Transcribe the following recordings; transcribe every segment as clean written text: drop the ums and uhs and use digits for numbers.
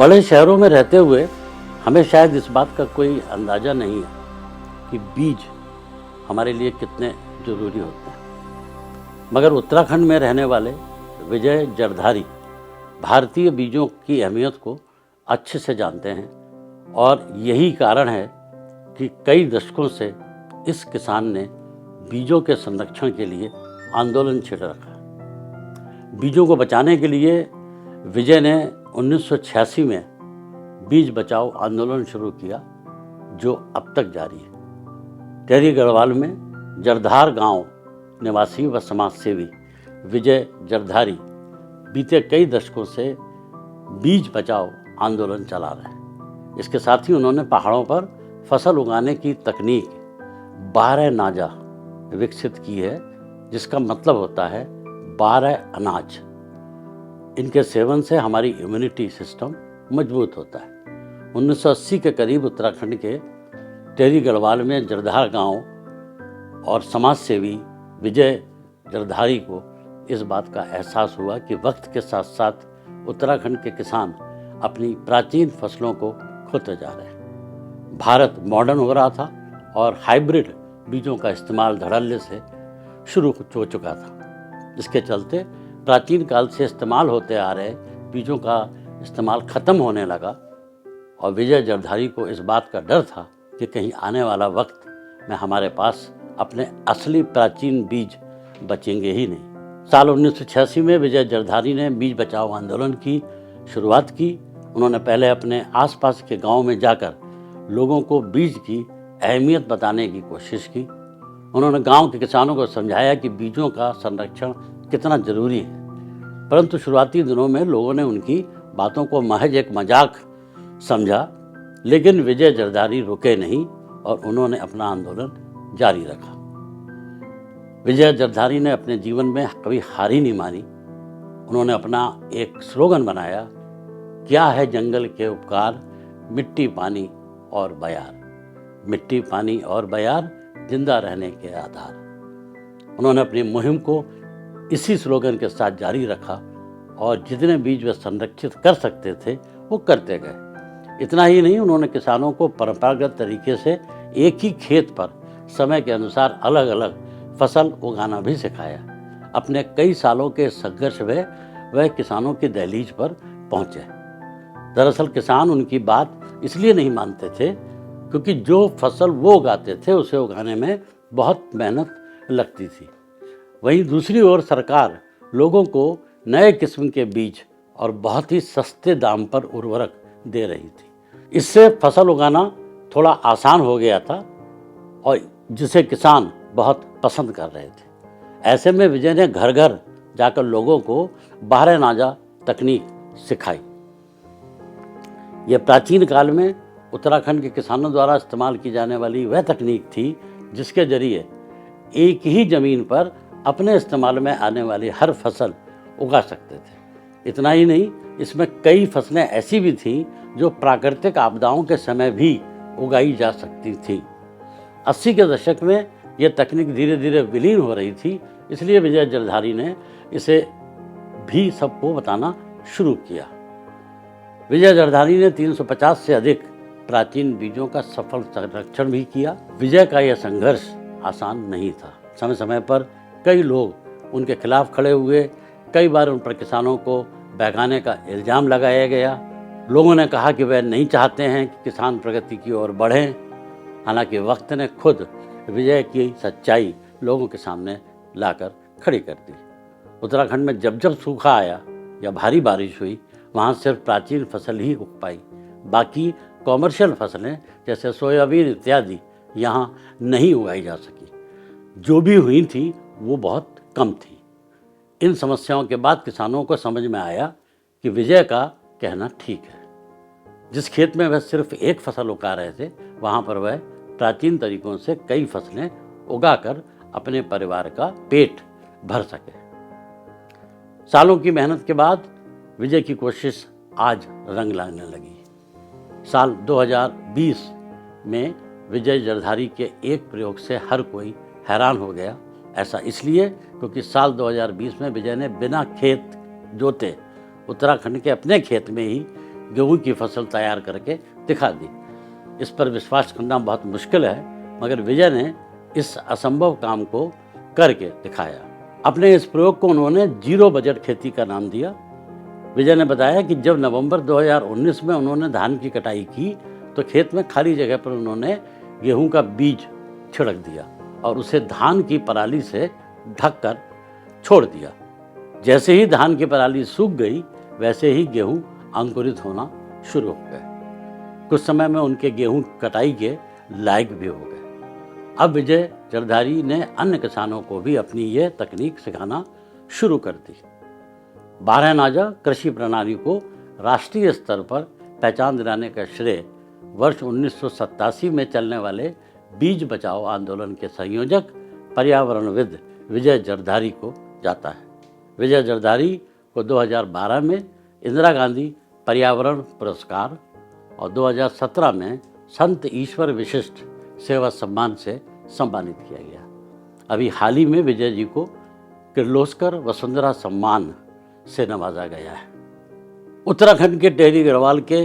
बड़े शहरों में रहते हुए हमें शायद इस बात का कोई अंदाज़ा नहीं है कि बीज हमारे लिए कितने ज़रूरी होते हैं। मगर उत्तराखंड में रहने वाले विजय जरधारी भारतीय बीजों की अहमियत को अच्छे से जानते हैं और यही कारण है कि कई दशकों से इस किसान ने बीजों के संरक्षण के लिए आंदोलन छेड़ रखा है। बीजों को बचाने के लिए विजय ने 1986 में बीज बचाओ आंदोलन शुरू किया, जो अब तक जारी है। टेहरी गढ़वाल में जरधार गांव निवासी व समाजसेवी विजय जरधारी बीते कई दशकों से बीज बचाओ आंदोलन चला रहे हैं। इसके साथ ही उन्होंने पहाड़ों पर फसल उगाने की तकनीक 12 नाजा विकसित की है, जिसका मतलब होता है 12 अनाज। इनके सेवन से हमारी इम्यूनिटी सिस्टम मजबूत होता है। 1980 के करीब उत्तराखंड के टेहरी गढ़वाल में जरधार गांव और समाज सेवी विजय जरधारी को इस बात का एहसास हुआ कि वक्त के साथ साथ उत्तराखंड के किसान अपनी प्राचीन फसलों को खोते जा रहे हैं। भारत मॉडर्न हो रहा था और हाइब्रिड बीजों का इस्तेमाल धड़ल्ले से शुरू हो चुका था। इसके चलते प्राचीन काल से इस्तेमाल होते आ रहे बीजों का इस्तेमाल ख़त्म होने लगा और विजय जरधारी को इस बात का डर था कि कहीं आने वाला वक्त में हमारे पास अपने असली प्राचीन बीज बचेंगे ही नहीं। साल 1986 में विजय जरधारी ने बीज बचाओ आंदोलन की शुरुआत की। उन्होंने पहले अपने आसपास के गांव में जाकर लोगों को बीज की अहमियत बताने की कोशिश की। उन्होंने गांव के किसानों को समझाया कि बीजों का संरक्षण कितना ज़रूरी है, परंतु शुरुआती दिनों में लोगों ने उनकी बातों को महज एक मजाक समझा। लेकिन विजय जरधारी रुके नहीं और उन्होंने अपना आंदोलन जारी रखा। विजय जरधारी ने अपने जीवन में कभी हार ही नहीं मानी। उन्होंने अपना एक स्लोगन बनाया, क्या है जंगल के उपकार, मिट्टी पानी और बयार, मिट्टी पानी और बयार जिंदा रहने के आधार। उन्होंने अपनी मुहिम को इसी स्लोगन के साथ जारी रखा और जितने बीज वे संरक्षित कर सकते थे वो करते गए। इतना ही नहीं, उन्होंने किसानों को परंपरागत तरीके से एक ही खेत पर समय के अनुसार अलग अलग फसल उगाना भी सिखाया। अपने कई सालों के संघर्ष में वह किसानों की दहलीज पर पहुंचे। दरअसल किसान उनकी बात इसलिए नहीं मानते थे क्योंकि जो फसल वो उगाते थे उसे उगाने में बहुत मेहनत लगती थी। वहीं दूसरी ओर सरकार लोगों को नए किस्म के बीज और बहुत ही सस्ते दाम पर उर्वरक दे रही थी। इससे फसल उगाना थोड़ा आसान हो गया था और जिसे किसान बहुत पसंद कर रहे थे। ऐसे में विजय ने घर घर जाकर लोगों को 12 नाजा तकनीक सिखाई। यह प्राचीन काल में उत्तराखंड के किसानों द्वारा इस्तेमाल की जाने वाली वह तकनीक थी जिसके जरिए एक ही ज़मीन पर अपने इस्तेमाल में आने वाली हर फसल उगा सकते थे। इतना ही नहीं, इसमें कई फसलें ऐसी भी थीं जो प्राकृतिक आपदाओं के समय भी उगाई जा सकती थी। 80 के दशक में यह तकनीक धीरे धीरे विलीन हो रही थी, इसलिए विजय जरधारी ने इसे भी सबको बताना शुरू किया। विजय जरधारी ने 350 से अधिक प्राचीन बीजों का सफल संरक्षण भी किया। विजय का यह संघर्ष आसान नहीं था। समय समय पर कई लोग उनके खिलाफ खड़े हुए। कई बार उन पर किसानों को बहकाने का इल्ज़ाम लगाया गया। लोगों ने कहा कि वह नहीं चाहते हैं कि किसान प्रगति की ओर बढ़ें। हालांकि वक्त ने खुद विजय की सच्चाई लोगों के सामने लाकर खड़ी कर दी। उत्तराखंड में जब जब सूखा आया या भारी बारिश हुई, वहाँ सिर्फ प्राचीन फसल ही उग पाई। बाकी कॉमर्शियल फसलें जैसे सोयाबीन इत्यादि यहाँ नहीं उगाई जा सकी। जो भी हुई थी वो बहुत कम थी। इन समस्याओं के बाद किसानों को समझ में आया कि विजय का कहना ठीक है। जिस खेत में वह सिर्फ एक फसल उगा रहे थे, वहाँ पर वह प्राचीन तरीकों से कई फसलें उगाकर अपने परिवार का पेट भर सके। सालों की मेहनत के बाद विजय की कोशिश आज रंग लाने लगी। साल 2020 में विजय जरधारी के एक प्रयोग से हर कोई हैरान हो गया। ऐसा इसलिए क्योंकि साल 2020 में विजय ने बिना खेत जोते उत्तराखंड के अपने खेत में ही गेहूं की फसल तैयार करके दिखा दी। इस पर विश्वास करना बहुत मुश्किल है, मगर विजय ने इस असंभव काम को करके दिखाया। अपने इस प्रयोग को उन्होंने जीरो बजट खेती का नाम दिया। विजय ने बताया कि जब नवंबर 2019 में उन्होंने धान की कटाई की तो खेत में खाली जगह पर उन्होंने गेहूं का बीज छिड़क दिया और उसे धान की पराली से ढककर छोड़ दिया। जैसे ही धान की पराली सूख गई, वैसे ही गेहूं अंकुरित होना शुरू हो गए। कुछ समय में उनके गेहूं कटाई के लायक भी हो गए। अब विजय जरधारी ने अन्य किसानों को भी अपनी ये तकनीक सिखाना शुरू कर दी। 12 नाजा कृषि प्रणाली को राष्ट्रीय स्तर पर पहचान दिलाने का श्रेय वर्ष 1987 में चलने वाले बीज बचाओ आंदोलन के संयोजक पर्यावरणविद विजय जरधारी को जाता है। विजय जरधारी को 2012 में इंदिरा गांधी पर्यावरण पुरस्कार और 2017 में संत ईश्वर विशिष्ट सेवा सम्मान से सम्मानित किया गया। अभी हाल ही में विजय जी को किर्लोस्कर वसुंधरा सम्मान से नवाजा गया है। उत्तराखंड के टेहरी गढ़वाल के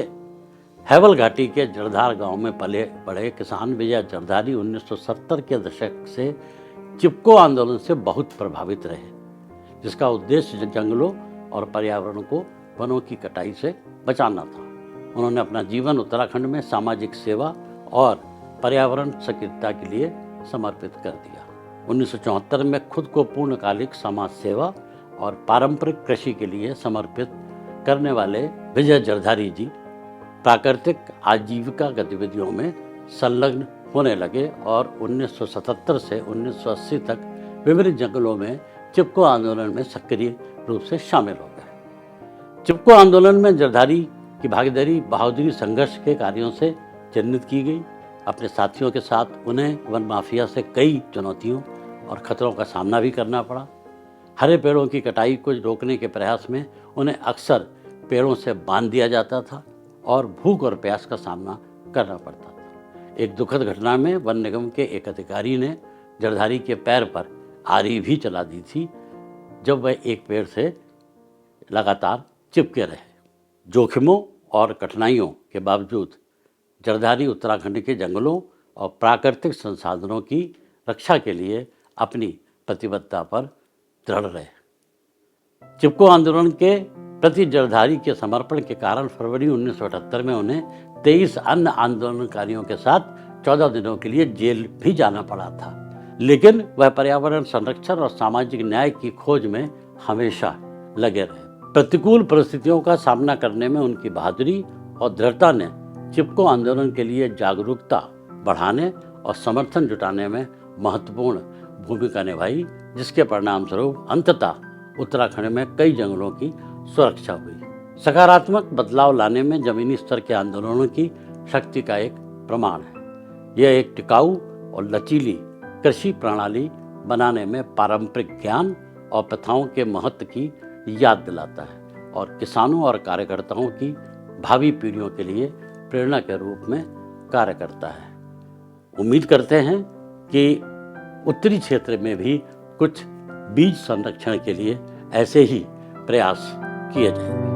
हैवल घाटी के जरधार गांव में पले बड़े किसान विजय जरधारी 1970 के दशक से चिपको आंदोलन से बहुत प्रभावित रहे, जिसका उद्देश्य जंगलों और पर्यावरण को वनों की कटाई से बचाना था। उन्होंने अपना जीवन उत्तराखंड में सामाजिक सेवा और पर्यावरण सक्रियता के लिए समर्पित कर दिया। 1974 में खुद को पूर्णकालिक समाज सेवा और पारंपरिक कृषि के लिए समर्पित करने वाले विजय जरधारी जी प्राकृतिक आजीविका गतिविधियों में संलग्न होने लगे और 1977 से 1980 तक विभिन्न जंगलों में चिपको आंदोलन में सक्रिय रूप से शामिल हो गए। चिपको आंदोलन में जरधारी की भागीदारी बहादुरी संघर्ष के कार्यों से चिन्हित की गई। अपने साथियों के साथ उन्हें वन माफिया से कई चुनौतियों और खतरों का सामना भी करना पड़ा। हरे पेड़ों की कटाई को रोकने के प्रयास में उन्हें अक्सर पेड़ों से बांध दिया जाता था और भूख और प्यास का सामना करना पड़ता था। एक दुखद घटना में वन निगम के एक अधिकारी ने जरधारी के पैर पर आरी भी चला दी थी, जब वह एक पेड़ से लगातार चिपके रहे। जोखिमों और कठिनाइयों के बावजूद जरधारी उत्तराखंड के जंगलों और प्राकृतिक संसाधनों की रक्षा के लिए अपनी प्रतिबद्धता पर दृढ़ रहे। चिपको आंदोलन के प्रति जरधारी के समर्पण के कारण फरवरी 1978 में उन्हें 23 अन्य आंदोलनकारियों के साथ 14 दिनों के लिए जेल भी जाना पड़ा था, लेकिन वह पर्यावरण संरक्षण और सामाजिक न्याय की खोज में हमेशा लगे रहे। प्रतिकूल परिस्थितियों का सामना करने में उनकी बहादुरी और दृढ़ता ने चिपको आंदोलन के लिए जागरूकता बढ़ाने और समर्थन जुटाने में महत्वपूर्ण भूमिका निभाई, जिसके परिणाम स्वरूप अंततः उत्तराखंड में कई जंगलों की सुरक्षा हुई। सकारात्मक बदलाव लाने में जमीनी स्तर के आंदोलनों की शक्ति का एक प्रमाण है। यह एक टिकाऊ और लचीली कृषि प्रणाली बनाने में पारंपरिक ज्ञान और प्रथाओं के महत्व की याद दिलाता है और किसानों और कार्यकर्ताओं की भावी पीढ़ियों के लिए प्रेरणा के रूप में कार्य करता है। उम्मीद करते हैं कि उत्तरी क्षेत्र में भी कुछ बीज संरक्षण के लिए ऐसे ही प्रयास किए जाएंगे।